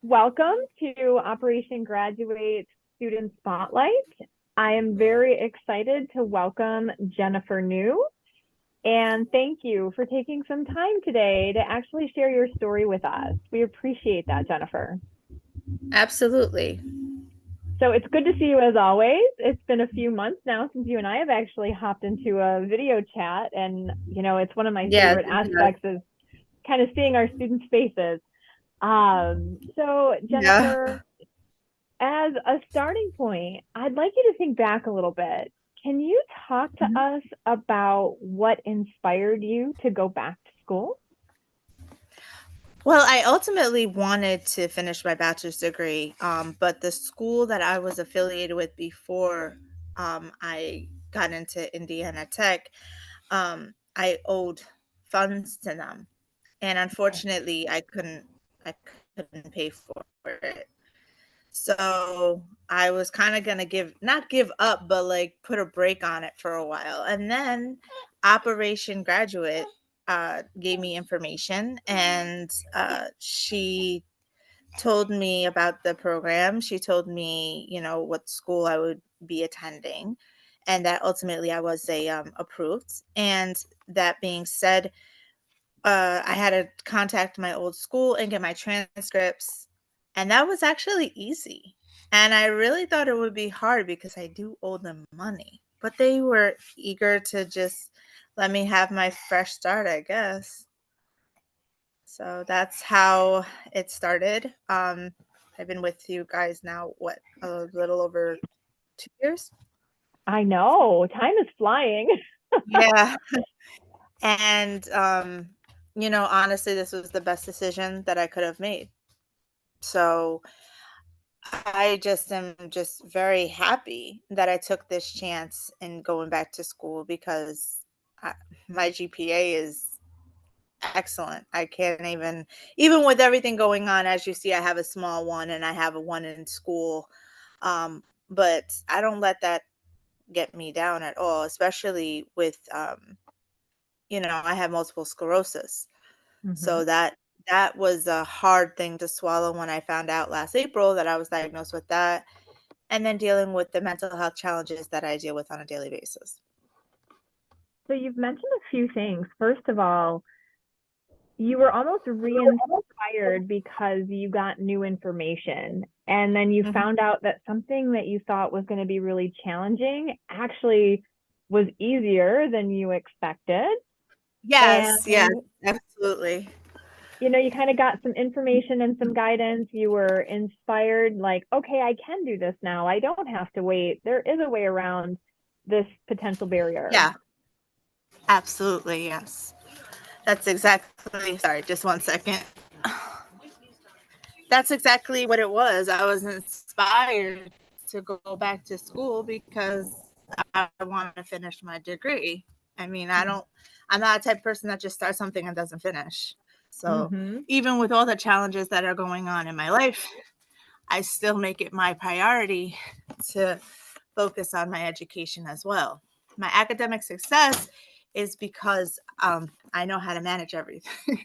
Welcome to Operation Graduate Student Spotlight. I am very excited to welcome Jennifer New, and thank you for taking some time today to actually share your story with us. We appreciate that, Jennifer. Absolutely. So it's good to see you as always. It's been a few months now since you and I have actually hopped into a video chat, and it's one of my Yes, favorite it does. aspects is kind of seeing our students' faces. So Yeah. Jennifer, as a starting point, I'd like you to think back a little bit. Can you talk to Mhm. us about what inspired you to go back to school? Well, I ultimately wanted to finish my bachelor's degree, but the school that I was affiliated with before I got into Indiana Tech, I owed funds to them, and Okay. unfortunately, I couldn't pay for it. So I was kind of gonna not give up, but like put a break on it for a while. And then Operation Graduate gave me information, and she told me about the program. She told me, what school I would be attending, and that ultimately I was approved. And that being said, I had to contact my old school and get my transcripts, and that was actually easy. And I really thought it would be hard because I do owe them money, but they were eager to just let me have my fresh start, I guess. So that's how it started. I've been with you guys now, what, a little over 2 years? I know time is flying. Yeah. And, honestly, this was the best decision that I could have made. So I just am just very happy that I took this chance in going back to school because I, my GPA is excellent. I can't even with everything going on, as you see, I have a small one and I have a one in school. But I don't let that get me down at all, especially with, I have multiple sclerosis. Mhm. So that was a hard thing to swallow when I found out last April that I was diagnosed with that, and then dealing with the mental health challenges that I deal with on a daily basis. So you've mentioned a few things. First of all, you were almost re-inspired because you got new information, and then you Mhm. found out that something that you thought was going to be really challenging actually was easier than you expected. Yes, yes, And absolutely. you kind of got some information and some guidance. You were inspired, like, okay, I can do this now. I don't have to wait. There is a way around this potential barrier. Yeah, absolutely, yes. That's exactly sorry, just 1 second. That's exactly what it was. I was inspired to go back to school because I wanted to finish my degree. I mean, I'm not a type of person that just starts something and doesn't finish. So, Mm-hmm. even with all the challenges that are going on in my life, I still make it my priority to focus on my education as well. My academic success is because I know how to manage everything.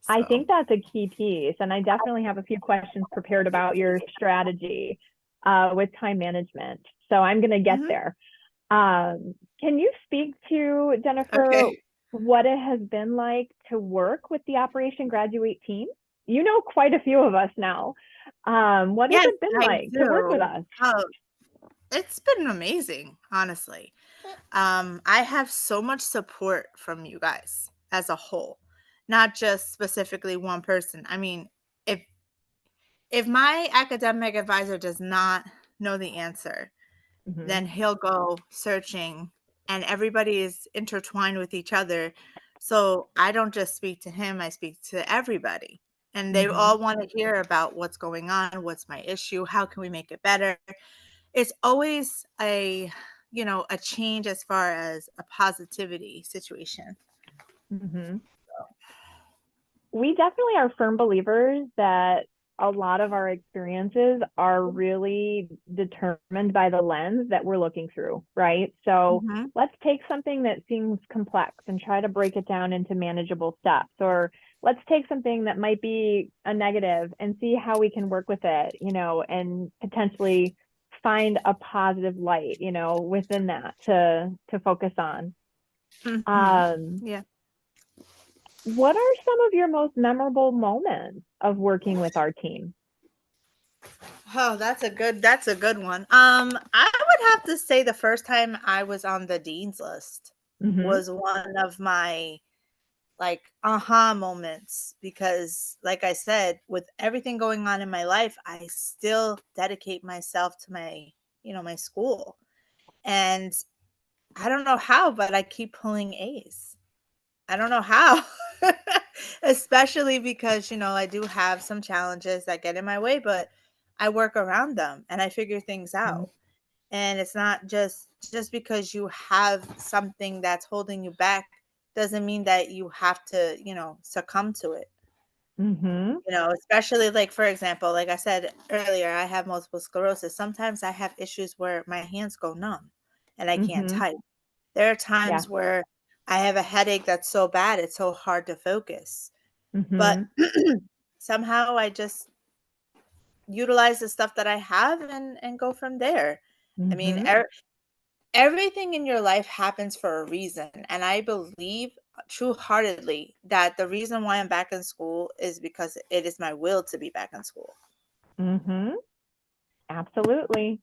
I So, think that's a key piece. And I definitely have a few questions prepared about your strategy with time management. So I'm going to get mhm. there. Can you speak to, Jennifer, Okay. what it has been like to work with the Operation Graduate team? You know quite a few of us now. What has Yes, it been I like to work with do. us? Oh, it's been amazing, honestly. I have so much support from you guys as a whole, not just specifically one person. I mean, if if my academic advisor does not know the answer, Mm-hmm. then he'll go searching, and everybody is intertwined with each other. So I don't just speak to him, I speak to everybody. And they Mm-hmm. all want to hear about what's going on, what's my issue, how can we make it better. It's always a change as far as a positivity situation. Mm-hmm. We definitely are firm believers that a lot of our experiences are really determined by the lens that we're looking through, right? So Mm-hmm. let's take something that seems complex and try to break it down into manageable steps. Or let's take something that might be a negative and see how we can work with it, and potentially find a positive light, within that to focus on. Mm-hmm. Um, Yeah. what are some of your most memorable moments of working with our team? Oh, that's a good one. I would have to say the first time I was on the dean's list Mm-hmm. was one of my like aha moments because like I said, with everything going on in my life, I still dedicate myself to my school. And I don't know how, but I keep pulling A's. I don't know how. Especially because, I do have some challenges that get in my way, but I work around them and I figure things out. And it's not just because you have something that's holding you back doesn't mean that you have to, succumb to it. Mm-hmm. Especially like for example, like I said earlier, I have multiple sclerosis. Sometimes I have issues where my hands go numb and I can't Mm-hmm. type. There are Yeah. times where I have a headache that's so bad it's so hard to focus. But Mm-hmm. somehow I just utilize the stuff that I have and go from there. I mean, Mm-hmm. everything in your life happens for a reason, and I believe true-heartedly that the reason why I'm back in school is because it is my will to be back in school. Mm-hmm. Absolutely.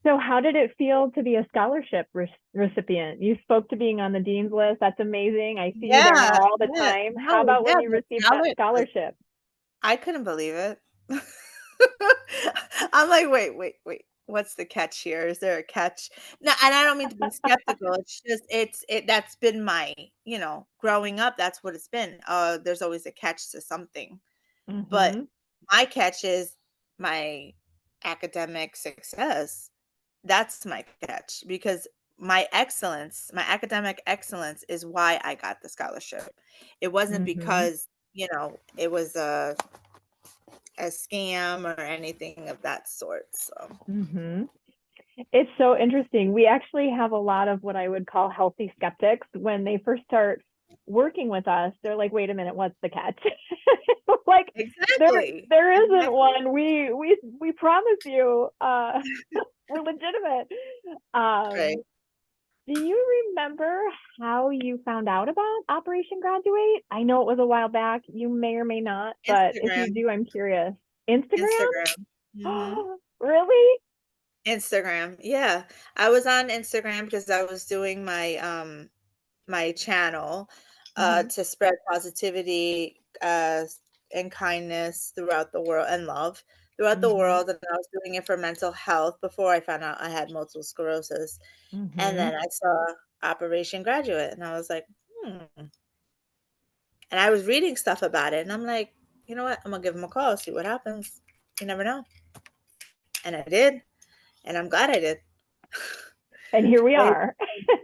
So, how did it feel to be a scholarship recipient? You spoke to being on the dean's list. That's amazing. I see you there Yeah, now all the yeah. time. How No, about yeah, when you the received that scholar scholarship? I couldn't believe it. I'm like, "Wait, what's the catch here? Is there a catch?" No, and I don't mean to be skeptical, it's just that's been my, growing up, that's what it's been. There's always a catch to something. But Mm-hmm. my catch is my academic success. That's my catch because my academic excellence is why I got the scholarship. It wasn't Mm-hmm. because, it was a scam or anything of that sort. So, Mm-hmm. It's so interesting. We actually have a lot of what I would call healthy skeptics. When they first start working with us, they're like, "Wait a minute, what's the catch?" Like there exactly. there isn't Exactly. one. We promise you, we're legitimate. Right. Um, do you remember how you found out about Operation Graduate? I know it was a while back. You may or may not, but if you Instagram. do, I'm curious. Instagram? Instagram. Mhm. Really? Instagram. Yeah. I was on Instagram because I was doing my channel Hmm. to spread positivity and kindness throughout the world and love throughout the Hmm. world, and I was doing it for mental health before I found out I had multiple sclerosis. And Hmm. then I saw Operation Graduate and I was like, and I was reading stuff about it and I'm like, you know what? I'm gonna give him a call, see what happens. You never know. And I did, and I'm glad I did. And here we It, are.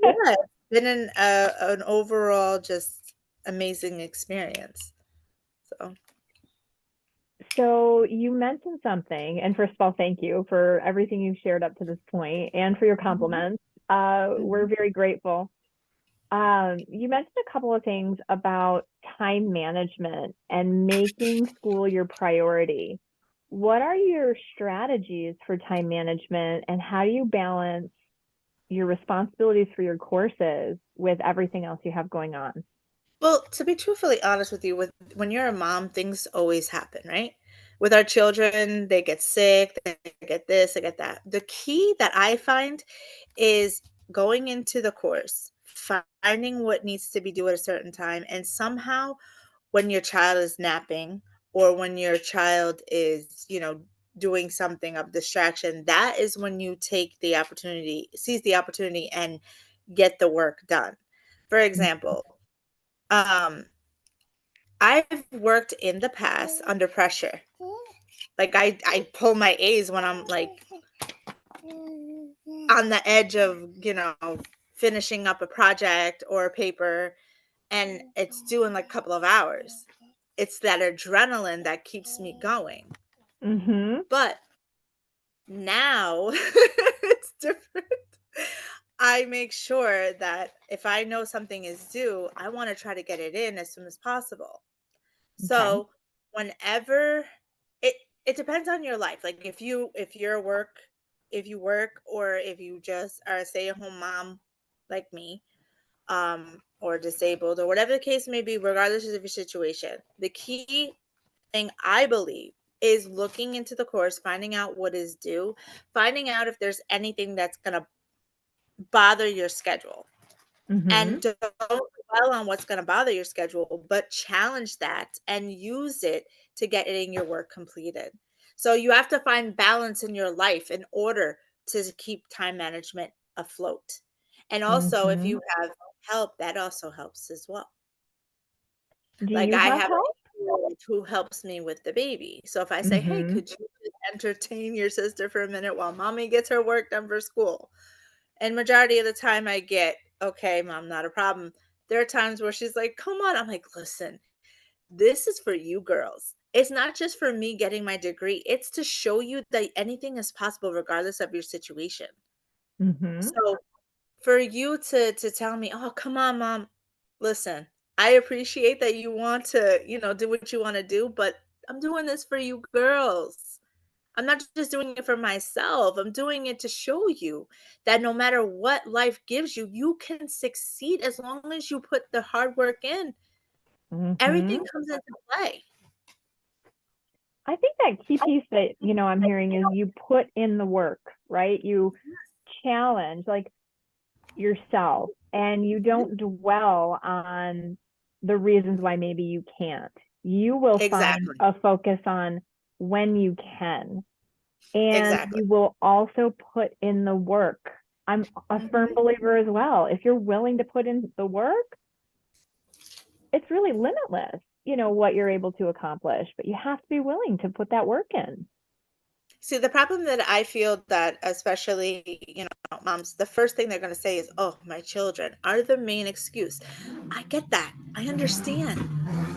yeah, it's been an overall just amazing experience. So, So you mentioned something, and first of all, thank you for everything you've shared up to this point and for your mhm, compliments. We're mhm. very grateful. You mentioned a couple of things about time management and making school your priority. What are your strategies for time management, and how do you balance your responsibilities for your courses with everything else you have going on? Well, to be truthfully honest with you, with when you're a mom, things always happen, right? With our children, they get sick, they get this, they get that. The key that I find is going into the course, finding what needs to be due at a certain time, and somehow when your child is napping or when your child is, doing something of distraction, that is when you seize the opportunity and get the work done. For example, um, I've worked in the past under pressure. Like I pull my A's when I'm like on the edge of, finishing up a project or a paper and it's due in like a couple of hours. it's that adrenaline that keeps me going. Mhm. But now it's different. I make sure that if I know something is due, I want to try to get it in as soon as possible. Okay. So whenever it it depends on your life. Like if you work or if you just are a stay-at-home mom like me, or disabled or whatever the case may be, regardless of your situation. The key thing I believe is looking into the course, finding out what is due, finding out if there's anything that's gonna bother your schedule. And Mhm. don't dwell on what's going to bother your schedule, but challenge that and use it to get it in your work completed. So you have to find balance in your life in order to keep time management afloat. And also, if Mhm. you have help, that also helps as well. Do Like you I have have help? a 8-year-old who helps me with the baby. So if I say, "Hey, Mhm. could you just entertain your sister for a minute while mommy gets her work done for school?" And majority of the time I get, "Okay, mom, not a problem." There are times where she's like, "Come on." I'm like, "Listen, this is for you girls. It's not just for me getting my degree. It's to show you that anything is possible regardless of your situation." Mhm. So for you to tell me, "Oh, come on, mom. Listen, I appreciate that you want to, do what you want to do, but I'm doing this for you girls. I'm not just doing it for myself. I'm doing it to show you that no matter what life gives you, you can succeed as long as you put the hard work in. Everything Mhm. comes into play." I think that key piece that, I'm hearing is you put in the work, right? You challenge like yourself and you Mhm. don't dwell on the reasons why maybe you can't. You will find Exactly. a focus on when you can, and Exactly. you will also put in the work. I'm a firm Mhm. believer as well. If you're willing to put in the work, it's really limitless, what you're able to accomplish, but you have to be willing to put that work in. See, the problem that I feel that especially, moms, the first thing they're going to say is, "Oh, my children are the main excuse." I get that. I understand.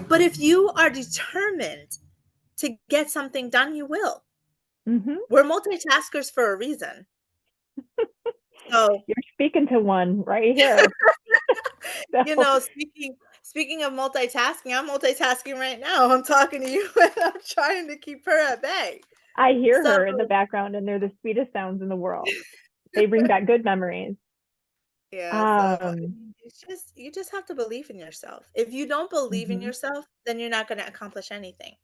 But if you are determined to get something done, you will. Hmm. We're multitaskers for a reason. So, You're speaking to one right here. So speaking of multitasking, I'm multitasking right now. I'm talking to you and I'm trying to keep her at bay. I hear So, her in the background, and they're the sweetest sounds in the world. They bring back good memories. yeah, so Um, you just have to believe in yourself. If you don't believe in mhm. yourself, then you're not going to accomplish anything.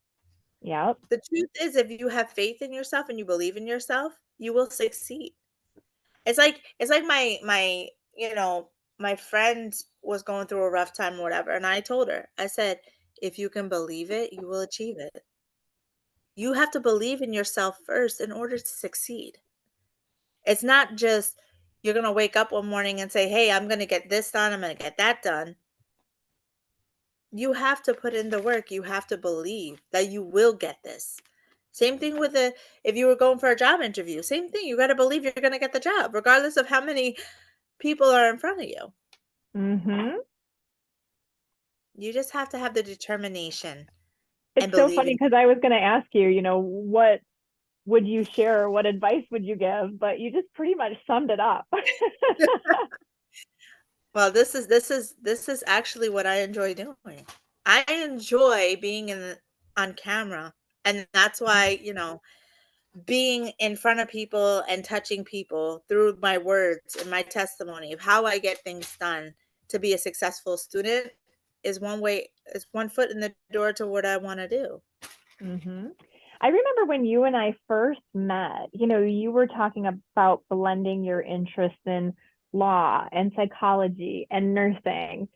Yep. The truth is, if you have faith in yourself and you believe in yourself, you will succeed. It's like my friend was going through a rough time or whatever, and I told her, I said, "If you can believe it, you will achieve it." You have to believe in yourself first in order to succeed. It's not just you're gonna wake up one morning and say, "Hey, I'm gonna get this done, I'm gonna get that done." You have to put in the work. You have to believe that you will get this. Same thing with if you were going for a job interview, same thing. You got to believe you're going to get the job, regardless of how many people are in front of you. Mhm. You just have to have the determination It's and so believe funny in because I was going to ask you, what would you share? What advice would you give? But you just pretty much summed it up. it. Well, this is actually what I enjoy doing. I enjoy being on camera, and that's why, being in front of people and touching people through my words and my testimony of how I get things done to be a successful student is one foot in the door to what I want to do. Hmm. I remember when you and I first met, you were talking about blending your interests in law and psychology and nursing.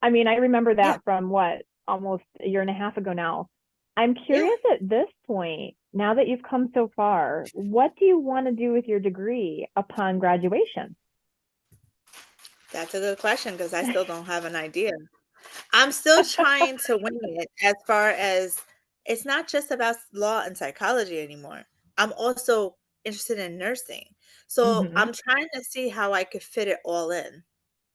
I mean, I remember Yeah, that from what, almost a year and a half ago now. I'm yeah, curious at this point, now that you've come so far, what do you want to do with your degree upon graduation? that's a good question because I still don't have an idea. I'm still trying to wing it as far as it's not just about law and psychology anymore. I'm also interested in nursing. So Hmm. I'm trying to see how I could fit it all in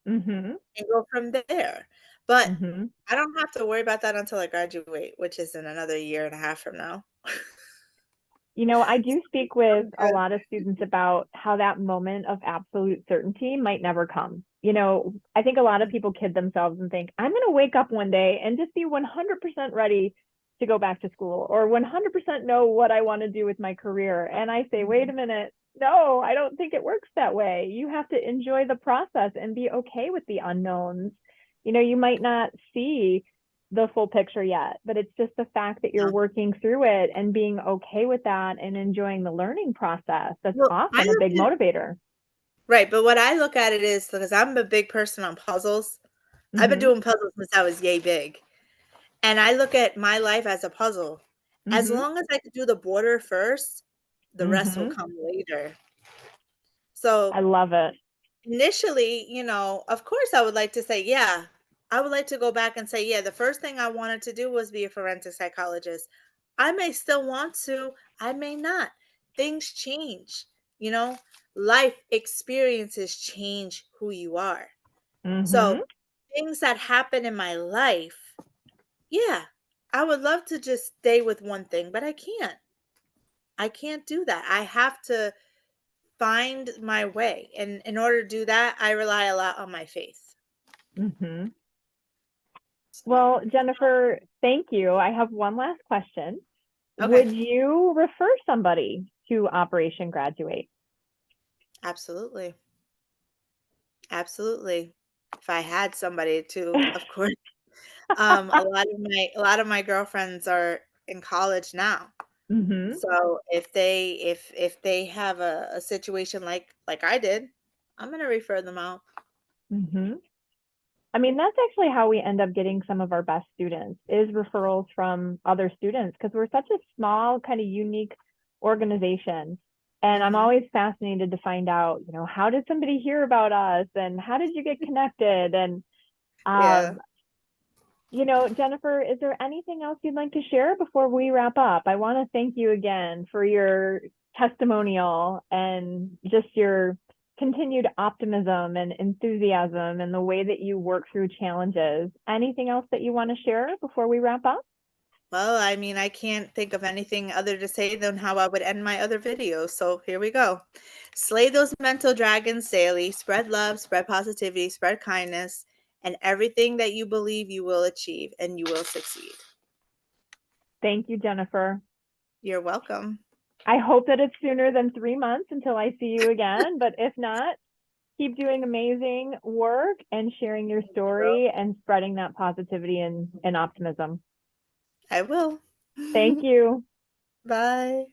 Hmm. and go from there. But Hmm. I don't have to worry about that until I graduate, which is in another year and a half from now. I do speak with I'm a good. lot of students about how that moment of absolute certainty might never come. I think a lot of people kid themselves and think, I'm going to wake up one day and just be 100% ready to go back to school or 100% know what I want to do with my career. And I say, wait a Mhm. minute. No, I don't think it works that way. You have to enjoy the process and be okay with the unknowns. You might not see the full picture yet, but it's just the fact that you're No. working through it and being okay with that and enjoying the learning process. That's Well, I often a big look at motivator. right, but what I look at it is because I'm a big person on puzzles. I've been Mm-hmm. doing puzzles since I was yay big. And I look at my life as a puzzle. As Mm-hmm. long as I could do the border first, the rest will Mm-hmm. come later. So I love it. initially, of course, I would like to say, yeah, I would like to go back and say, yeah, the first thing I wanted to do was be a forensic psychologist. I may still want to, I may not. Things change, you know, life experiences change who you are. Mm-hmm. So, things that happen in my life, yeah, I would love to just stay with one thing, but I can't. I can't do that. I have to find my way. And in order to do that, I rely a lot on my faith. Mm-hmm. So, Well, Jennifer, thank you. I have one last question. okay, Would you refer somebody to Operation Graduate? absolutely. Absolutely. If I had somebody to, of course. A lot of my girlfriends are in college now. Mm-hmm. So if they have a situation like I did, I'm gonna refer them out. Mm-hmm. I mean, that's actually how we end up getting some of our best students is referrals from other students because we're such a small, kind of unique organization. And I'm Mhm. always fascinated to find out, how did somebody hear about us and how did you get connected? And, Yeah. um, Jennifer, is there anything else you'd like to share before we wrap up? I want to thank you again for your testimonial and just your continued optimism and enthusiasm and the way that you work through challenges. Anything else that you want to share before we wrap up? Well, I mean, I can't think of anything other to say than how I would end my other videos. So here we go. Slay those mental dragons daily. Spread love, spread positivity, spread kindness, and everything that you believe you will achieve and you will succeed. Thank you, Jennifer. You're welcome. I hope that it's sooner than 3 months until I see you again, but if not, keep doing amazing work and sharing your story and spreading that positivity and optimism. I will. Thank you. Bye.